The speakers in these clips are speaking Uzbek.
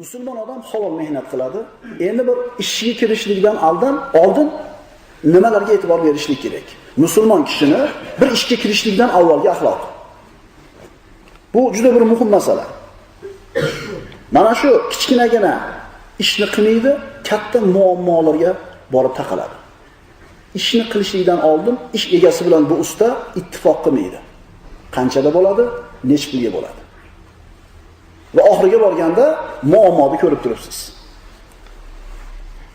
Musulmon odam halol mehnat qiladi. Endi bir ishga kirishlikdan oldin nimalarga e'tibor berishlik kerak? Musulmon kishini bir ishga kirishlikdan avvalgi axloq. Bu juda bir muhim masala. Mana shu kichkinagina ishni qilmaydi, katta muammolarga borib taqaladi. Ishni qilishlikdan oldin ish egasi bilan bu usta ittifoq qilmaydi. Qanchada bo'ladi, nechta pulga bo'ladi. Va oxiriga borganda muammoni ko'rib turibsiz.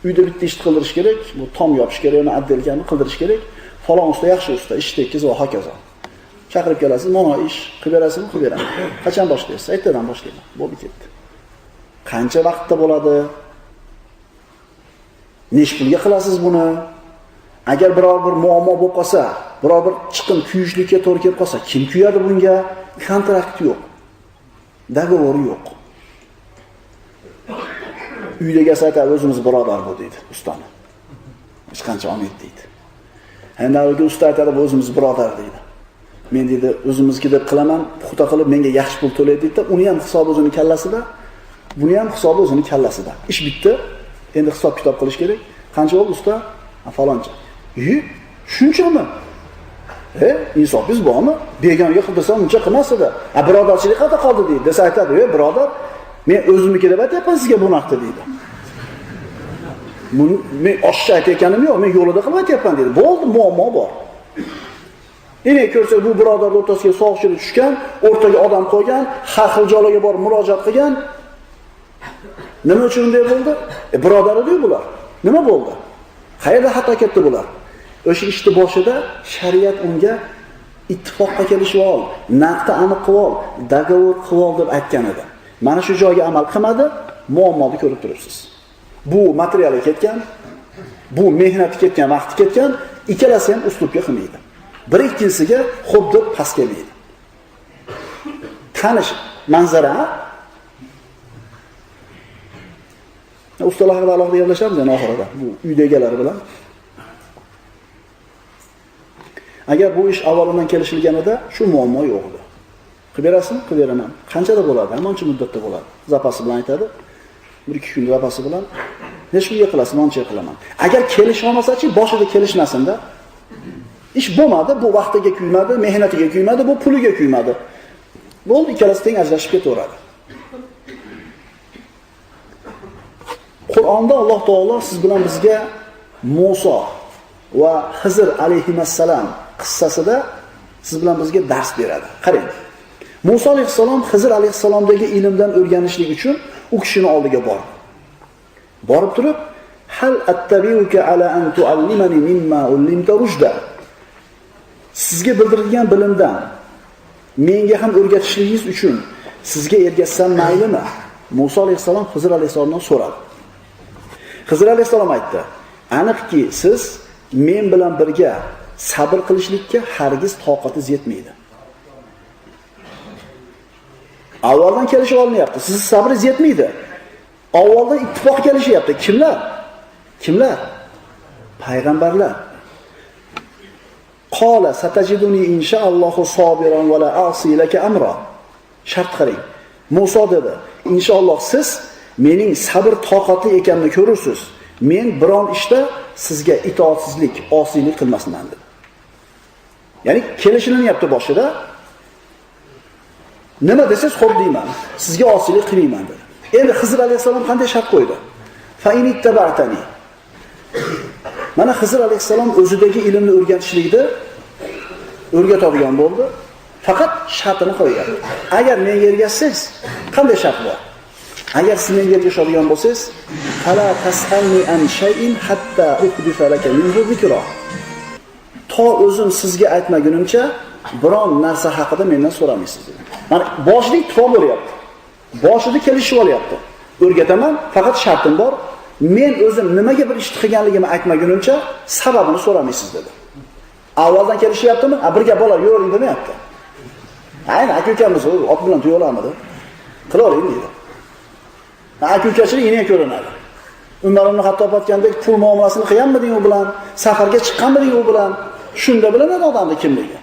Uyda bitta ish qildirish kerak, bu tom yopish kerak, uni addelkani qildirish kerak. Falon usta yaxshi usta, ish tekkiz va hokazo. Chaqirib kelasiz, "Mana ish qilib berasizmi?" Qilib beraman. Qachon boshlaysiz? Ertadan boshlayman. Bo'lib ketdi. Qancha vaqtda bo'ladi? Nech pulga qilasiz buni? Agar biror bir muammo bo'lib qolsa, biror bir chiqim kuyishlikka to'g'ri kelib qolsa, kim kuyadi bunga? Kontrakt yo'q. Dogovor yo'q. Uydagi aytadi, o'zimiz birodar bu deydi ustani. Hech qancha olmaydi deydi. Handaligi usta aytadi, o'zimiz birodar deydi. Men deydi, o'zimizniki deb qilaman, puxta qilib menga yaxshi pul to'laydi deydi. Uni ham hisobi o'zining kallasida, buni ham hisobi o'zining kallasida. Ish bitdi. Endi hisob kitob qilish kerak. Qancha bo'ldi usta? Faloncha. Shunchami? Insofingiz bormi? Begonaga qildirsam uncha qilmasdi. Birodarchilik qayerda qoldi deydi. Desa aytadi, birodar, men o'zimniki deb aytyapman sizga bu narxda deydi. Men oshcha aytayotganim yo'q, men yo'lida qilib aytyapman deydi. Bo'ldi, muammo bor. Endi ko'rsak bu birodar o'rtasiga sovuqchilik tushgan, o'rtaga odam qo'ygan, har xil joylarga borib murojaat qilgan. Nima uchun bunday bo'ldi? Birodar edi bular. Nima bo'ldi? Qayerda xato ketdi bular? O'sha ishni boshida shariat unga ittifoqqa kelishib ol, naqdni aniq qilib ol, dogovor qilib ol deb aytgan edi. Mana shu joyga amal qilmadi, muammoni ko'rib turibsiz. Bu materiali ketgan, bu mehnati ketgan, vaqti ketgan, ikkalasi ham uslubga qilmaydi. Bir ikkinchisiga xo'p deb pas kelmaydi. Tanish manzara. Ustalar haqida alohida gaplashamiz yana oxirida, bu uydagilar bilan. Agar bu ish avvaldan kelishilganida shu muammo yo'q edi. Qilib berasizmi? Qilib beraman. Qanchada bo'ladi? Hamoncha muddatda bo'ladi. Zapasi bilan aytadi. 1-2 kun zapasi bilan necha kunga qilasiz, moncha qilaman. Agar kelisha olmasa-chi, boshida kelishmasin-da. Ish bo'lmadi, bu vaqtiga kuymadi, mehnatiga kuymadi, bu puliga kuymadi. Bo'ldi, ikkalasi teng ajrashib ketaveradi. Qur'onda Alloh taolo siz bilan bizga Musa va Xizr alayhissalom qissasida siz bilan bizga dars beradi. Qarang. Musa alayhissalom Xizr alayhissalomdagi ilmdan o'rganishlik uchun u kishining oldiga bordi. Borib turib, "Hal attabiuka ala an tu'allimani mimma ullimta rushda." Sizga bildirilgan bilimdan menga ham o'rgatishligingiz uchun sizga ergashsam maylimi? Musa alayhissalom Xizr alayhissalomdan so'radi. Xizr alayhissalom aytdi: "Aniqki siz men bilan birga sabr qilishlikka hargiz toqatingiz yetmaydi." Avvaldan kelishib olinyapti. Siz sabringiz yetmaydi. Avvaldan ittifoq kelishyapti. Kimlar? Kimlar? Payg'ambarlar. Qala satajiduni inshaallohu sobiran va la asi laka amra. Shart qarang. Musa dedi: "Inshaalloh siz mening sabr toqatli ekanimni ko'rursiz. Men biron ishda sizga itoatsizlik, osiylik qilmasman" dedi. Ya'ni kelishilinyapti boshida. Nima desiz, xo'p deyman. Sizga osiylik qilmayman dedi. Endi Xizr alayhissalom qanday shart qo'ydi? Fa in ittaba'tani. Mana Xizr alayhissalom o'zidagi ilmni o'rgatishlikda o'rgatadigan bo'ldi. Faqat shartini qo'ygan. Agar menga ergashsangiz, qanday shart bor? Agar siz menga ergashadigan bo'lsangiz, fala tasalni an shay'in hatta uhdisa laka minhu zikra. To o'zim sizga aytmagunimcha biron narsa haqida mendan so'ramaysiz dedi. Mana boshida ittifoq bo'lyapti. Boshida kelishib olyapti. O'rgataman, faqat shartim bor. Men o'zim nimaga bir ish qilganligimni aytmagunimcha sababini so'ramaysiz dedi. Avvaldan kelishyaptimi? Birga bola yo'ling demayapti. Ayni aka-ukamiz ot bilan tuyolamadi. Qilaveraylik dedi. Aka-ukachilik yeniga ko'rinadi. Umar ibn Xattob aytgandek, pul muomalasini qilganmiding u bilan? Safarga chiqqanmiding u bilan? Shunda bilinadi odamning kimligi.